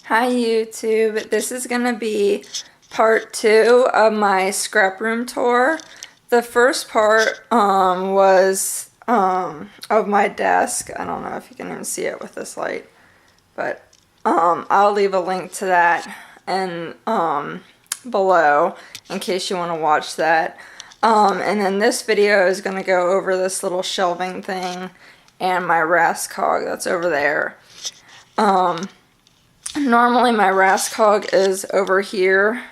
Hi YouTube, this is going to be part 2 of my scrap room tour. The first part was of my desk. I don't know if you can even see it with this light, but I'll leave a link to that and below in case you want to watch that. And then this video is going to go over this little shelving thing and my Raskog that's over there. Normally my Raskog is over here,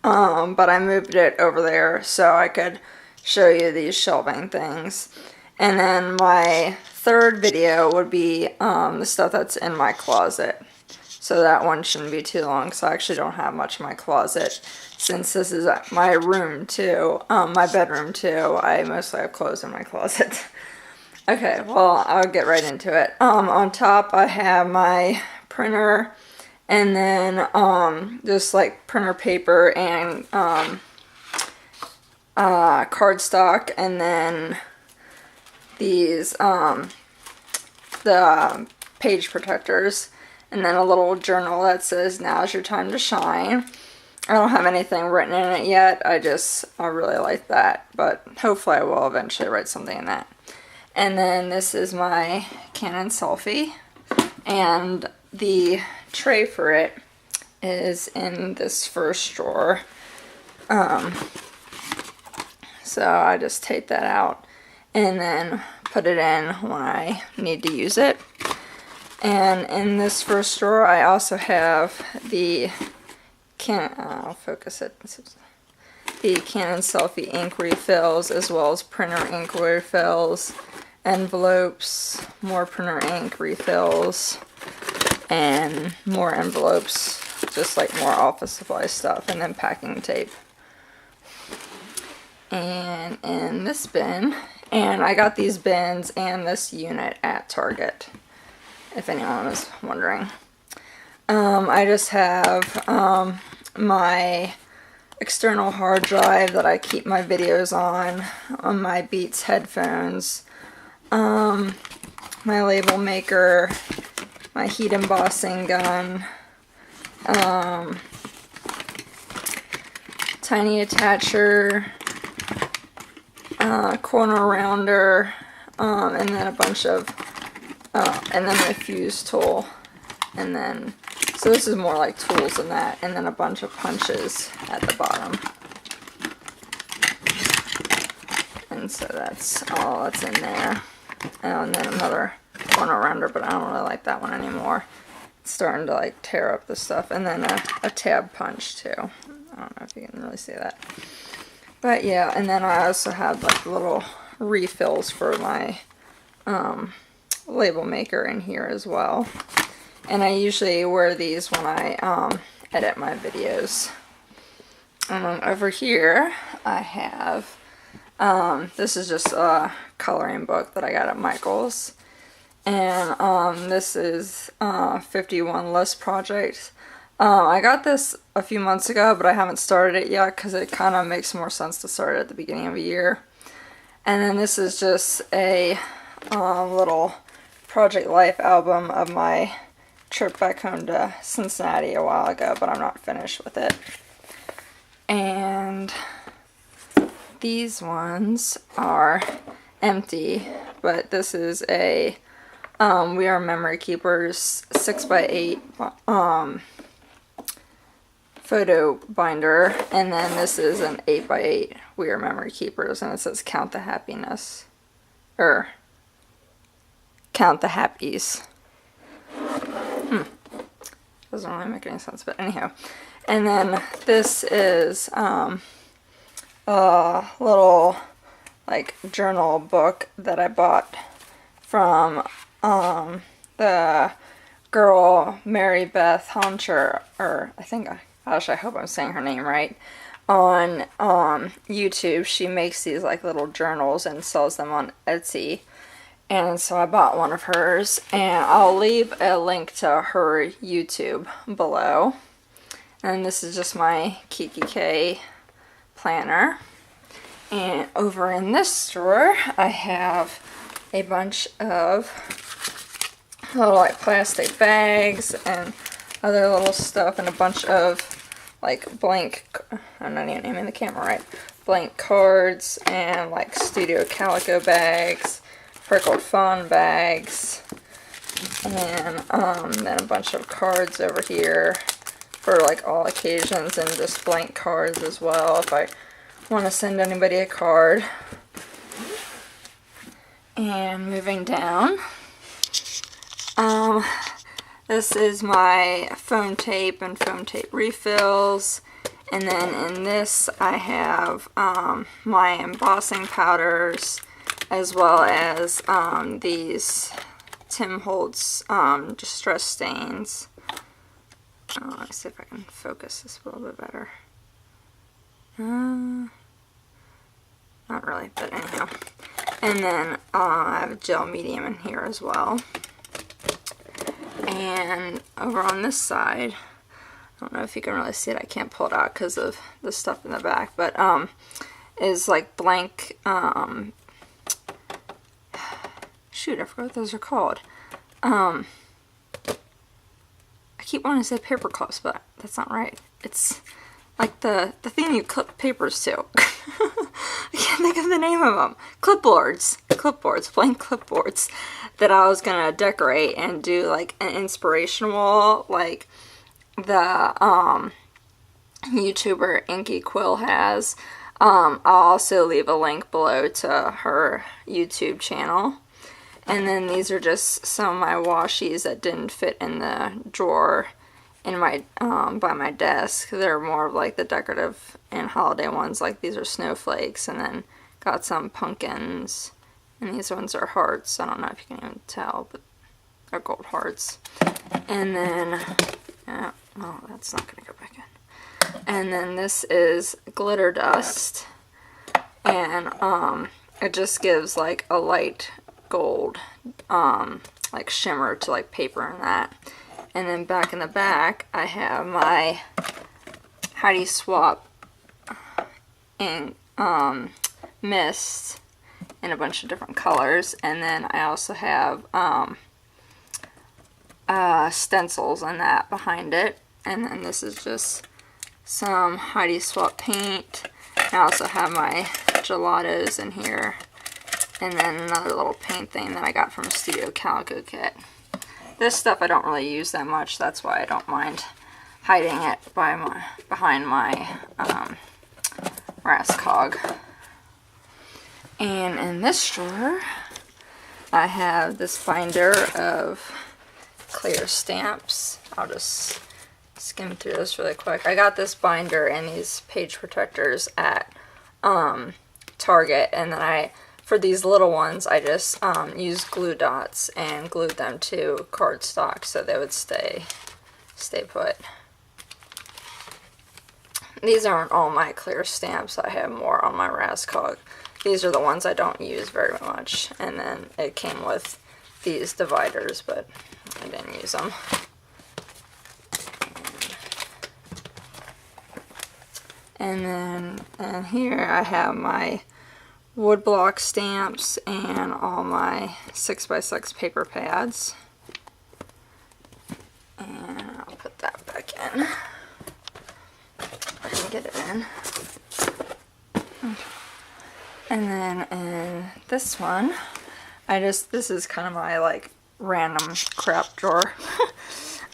but I moved it over there so I could show you these shelving things. And then my third video would be the stuff that's in my closet. So that one shouldn't be too long, so I actually don't have much in my closet. Since this is my room too, my bedroom too, I mostly have clothes in my closet. Okay, well, I'll get right into it. On top I have my printer, and then just like printer paper and cardstock, and then these the page protectors, and then a little journal that says now's your time to shine. I don't have anything written in it yet. I really like that, but hopefully I will eventually write something in that. And then this is my Canon selfie, and the tray for it is in this first drawer. So I just take that out and then put it in when I need to use it. And in this first drawer I also have the I'll focus it. The Canon selfie ink refills, as well as printer ink refills, envelopes, more printer ink refills, and more envelopes, just like more office supply stuff, and then packing tape. And in this bin, and I got these bins and this unit at Target, if anyone was wondering. I just have my external hard drive that I keep my videos on my Beats headphones, my label maker, my heat embossing gun, tiny attacher, corner rounder, and then a bunch of, and then my fuse tool, and then, so this is more like tools than that, and then a bunch of punches at the bottom. And so that's all that's in there. And then another corner rounder, but I don't really like that one anymore. It's starting to like tear up the stuff. And then a tab punch too. I don't know if you can really see that. But yeah, and then I also have like little refills for my label maker in here as well. And I usually wear these when I edit my videos. And then over here I have, this is just a coloring book that I got at Michael's. And this is 51 List Project. I got this a few months ago, but I haven't started it yet because it kind of makes more sense to start it at the beginning of a year. And then this is just a little Project Life album of my trip back home to Cincinnati a while ago, but I'm not finished with it. And these ones are empty, but this is a We Are Memory Keepers 6x8 photo binder, and then this is an 8x8 We Are Memory Keepers, and it says Count the Happiness, or Count the Happies. Doesn't really make any sense, but anyhow. And then this is a little like journal book that I bought from the girl Mary Beth Honcher, or I think, gosh, I hope I'm saying her name right, on YouTube. She makes these like little journals and sells them on Etsy. And so I bought one of hers, and I'll leave a link to her YouTube below. And this is just my Kiki K planner. And over in this drawer, I have a bunch of little like plastic bags and other little stuff and a bunch of like blank, I'm not even aiming the camera right, blank cards and like Studio Calico bags, Freckled Fawn bags, and then a bunch of cards over here for like all occasions, and just blank cards as well if I want to send anybody a card. And moving down, this is my foam tape and foam tape refills, and then in this I have my embossing powders, as well as these Tim Holtz Distress Stains. Let's see if I can focus this a little bit better. Not really, but anyhow. And then I have a gel medium in here as well. And over on this side, I don't know if you can really see it, I can't pull it out because of the stuff in the back, but is like blank, shoot, I forgot what those are called. I keep wanting to say paper clips, but that's not right. It's like the thing you clip papers to. I can't think of the name of them. Clipboards, blank clipboards that I was gonna decorate and do like an inspiration wall, like the YouTuber Inky Quill has. I'll also leave a link below to her YouTube channel. And then these are just some of my washies that didn't fit in the drawer in my by my desk. They're more of like the decorative and holiday ones, like these are snowflakes, and then got some pumpkins, and these ones are hearts. I don't know if you can even tell, but they're gold hearts. And then oh, that's not gonna go back in. And then this is glitter dust, and it just gives like a light gold like shimmer to like paper and that. And then back in the back, I have my Heidi Swap ink mist in a bunch of different colors. And then I also have stencils and that behind it. And then this is just some Heidi Swap paint. I also have my gelatos in here. And then another little paint thing that I got from a Studio Calico kit. This stuff I don't really use that much, that's why I don't mind hiding it behind my Rascog. And in this drawer, I have this binder of clear stamps. I'll just skim through this really quick. I got this binder and these page protectors at Target, and then for these little ones, I just used glue dots and glued them to cardstock so they would stay put. These aren't all my clear stamps. I have more on my Rascog. These are the ones I don't use very much. And then it came with these dividers, but I didn't use them. And then here I have my woodblock stamps and all my 6x6 paper pads. And I'll put that back in. I can get it in. And then in this one, this is kind of my like random crap drawer.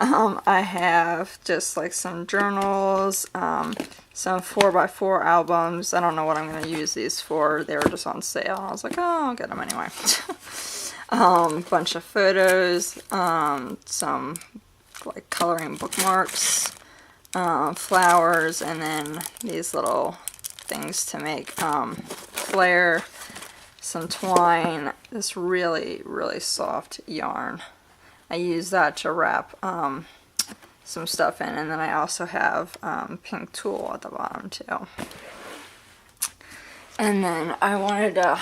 I have just like some journals, some 4x4 albums. I don't know what I'm going to use these for. They were just on sale. I was like, oh, I'll get them anyway. Bunch of photos, some like coloring bookmarks, flowers, and then these little things to make flare, some twine, this really, really soft yarn. I use that to wrap some stuff in, and then I also have pink tulle at the bottom too. And then I wanted to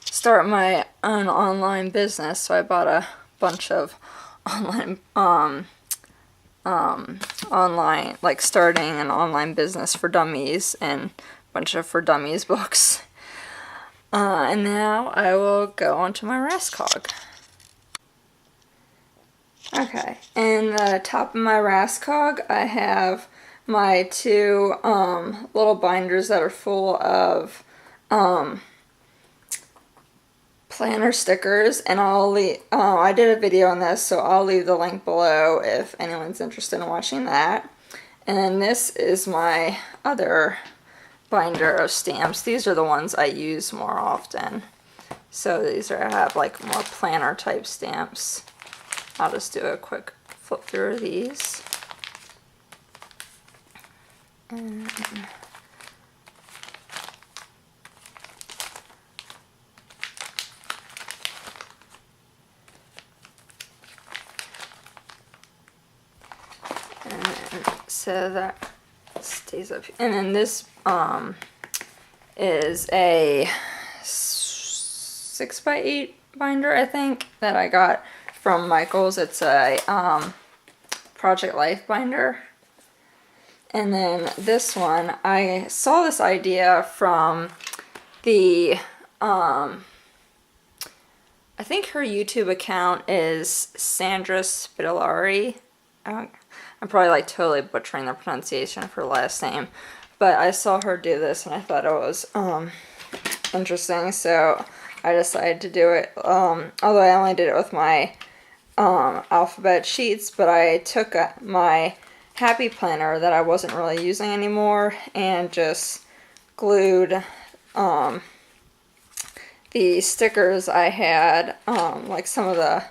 start my own online business, so I bought a bunch of online like starting an online business for dummies and a bunch of for dummies books. And now I will go onto my Rascog. Okay, in the top of my Rascog, I have my two little binders that are full of planner stickers, and I'll leave, I did a video on this, so I'll leave the link below if anyone's interested in watching that. And then this is my other binder of stamps. These are the ones I use more often. So these are, I have like more planner type stamps. I'll just do a quick flip through these. And so that stays up. And then this is a 6x8 binder, I think, that I got from Michael's. It's a Project Life binder. And then this one, I saw this idea from the, I think her YouTube account is Sandra Spitolari. I'm probably like totally butchering the pronunciation of her last name, but I saw her do this and I thought it was interesting, so I decided to do it. Although I only did it with my alphabet sheets, but I took my Happy Planner that I wasn't really using anymore and just glued the stickers I had, like some of the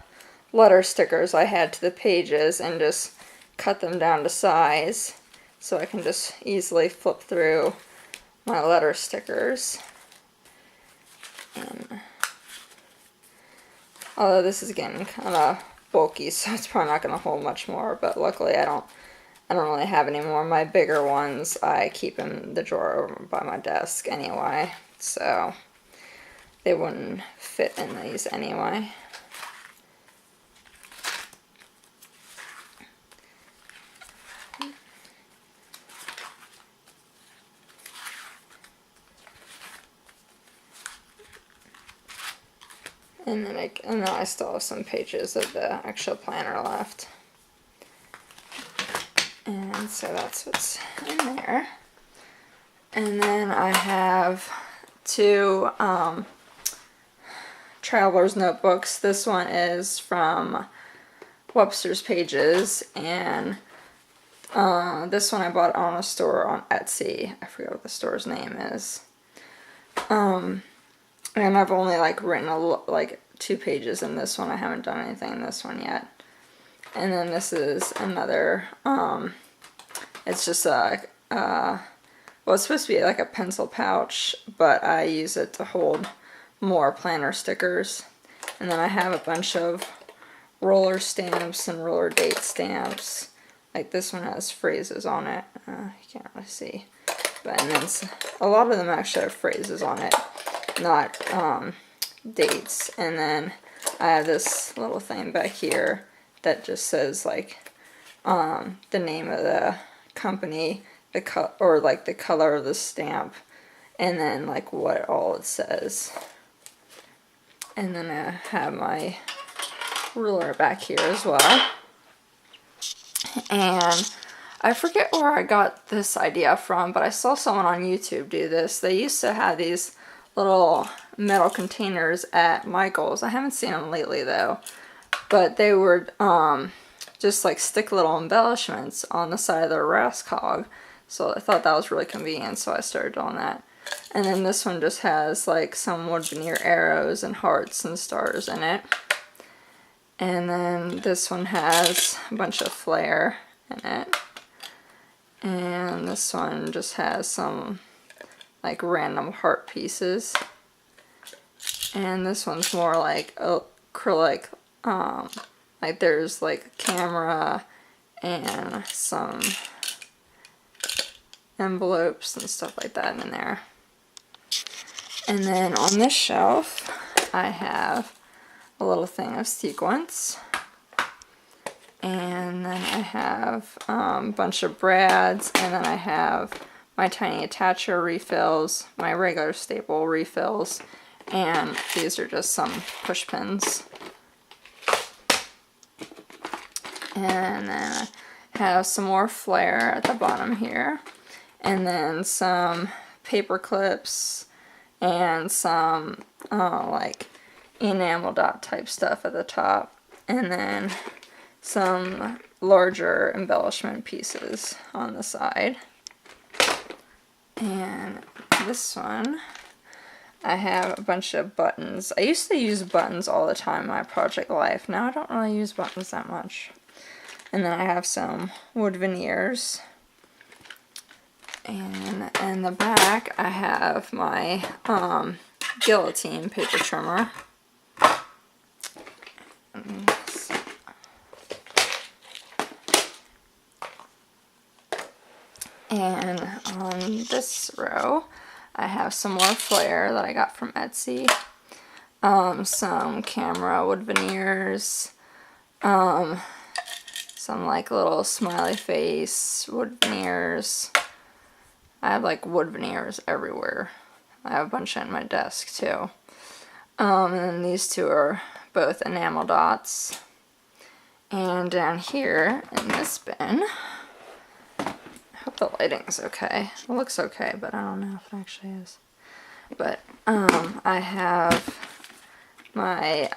letter stickers I had, to the pages, and just cut them down to size so I can just easily flip through my letter stickers. And although this is getting kind of bulky, so it's probably not going to hold much more, but luckily I don't really have any more. My bigger ones I keep in the drawer over by my desk anyway, so they wouldn't fit in these anyway. And then I still have some pages of the actual planner left. And so that's what's in there. And then I have two traveler's notebooks. This one is from Webster's Pages, and this one I bought on a store on Etsy. I forget what the store's name is. And I've only like written like 2 pages in this one. I haven't done anything in this one yet. And then this is another, it's just a, well, it's supposed to be like a pencil pouch, but I use it to hold more planner stickers. And then I have a bunch of roller stamps and roller date stamps. Like this one has phrases on it. You can't really see. But and then a lot of them actually have phrases on it, not dates. And then I have this little thing back here that just says like the name of the company, or like the color of the stamp, and then like what all it says. And then I have my ruler back here as well. And I forget where I got this idea from, but I saw someone on YouTube do this. They used to have these little metal containers at Michael's. I haven't seen them lately though, but they were just like stick little embellishments on the side of their Rascog. So I thought that was really convenient, so I started doing that. And then this one just has like some wood veneer arrows and hearts and stars in it. And then this one has a bunch of flair in it. And this one just has some like random heart pieces. And this one's more like acrylic, like there's like camera and some envelopes and stuff like that in there. And then on this shelf I have a little thing of sequins. And then I have a bunch of brads, and then I have my tiny attacher refills, my regular staple refills, and these are just some push pins. And then I have some more flare at the bottom here. And then some paper clips and some like enamel dot type stuff at the top. And then some larger embellishment pieces on the side. And this one, I have a bunch of buttons. I used to use buttons all the time in my project life. Now I don't really use buttons that much. And then I have some wood veneers. And in the back, I have my guillotine paper trimmer. And on this row, I have some more flare that I got from Etsy. Some camera wood veneers. Some like little smiley face wood veneers. I have like wood veneers everywhere. I have a bunch in my desk too. And then these two are both enamel dots. And down here in this bin, I hope the lighting's okay. It looks okay, but I don't know if it actually is. But I have my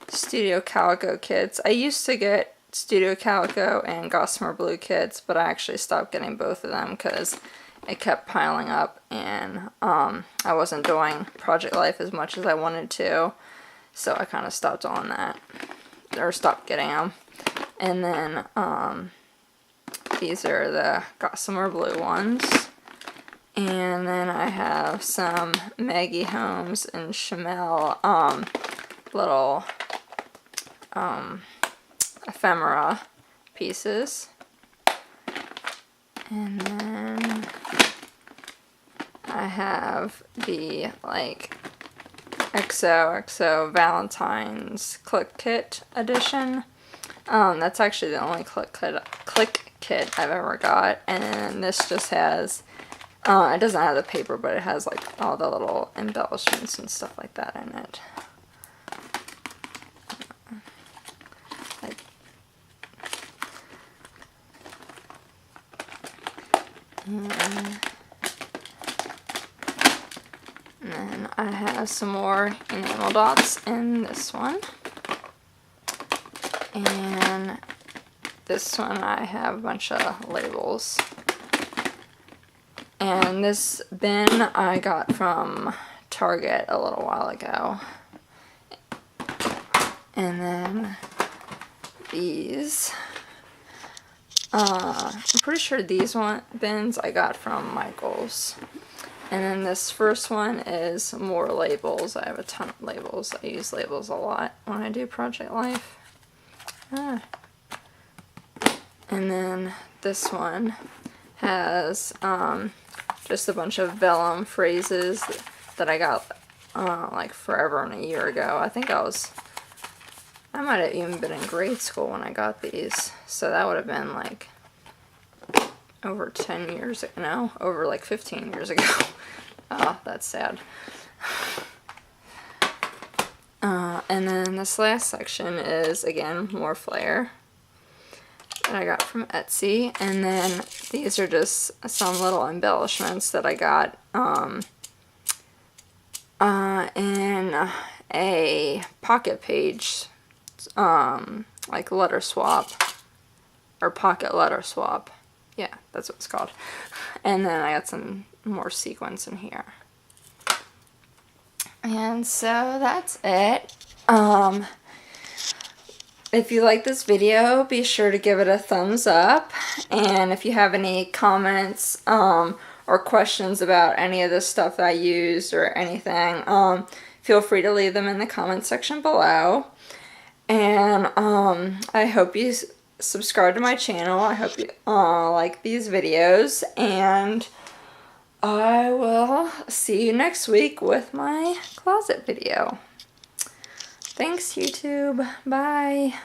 Studio Calico kits. I used to get Studio Calico and Gossamer Blue kits, but I actually stopped getting both of them because it kept piling up, and I wasn't doing Project Life as much as I wanted to, so I kind of stopped doing that, or stopped getting them. And then these are the Gossamer Blue ones. And then I have some Maggie Holmes and Chamel little ephemera pieces. And then I have the like XOXO Valentine's Click Kit edition. That's actually the only click kit I've ever got, and this just has, it doesn't have the paper, but it has like all the little embellishments and stuff like that in it. And then I have some more enamel dots in this one. And this one I have a bunch of labels. And this bin I got from Target a little while ago. And then these, I'm pretty sure these bins I got from Michael's. And then this first one is more labels. I have a ton of labels. I use labels a lot when I do Project Life. And then this one has just a bunch of vellum phrases that I got like forever and a year ago. I think I might have even been in grade school when I got these. So that would have been like over 10 years ago. No, over like 15 years ago. Oh, that's sad. And then this last section is, again, more flare that I got from Etsy. And then these are just some little embellishments that I got in a pocket page, like letter swap, or pocket letter swap. Yeah, that's what it's called. And then I got some more sequins in here. And so that's it. If you like this video, be sure to give it a thumbs up. And if you have any comments or questions about any of the stuff that I used or anything, feel free to leave them in the comment section below. And I hope you subscribe to my channel. I hope you like these videos, and I will see you next week with my closet video. Thanks, YouTube. Bye.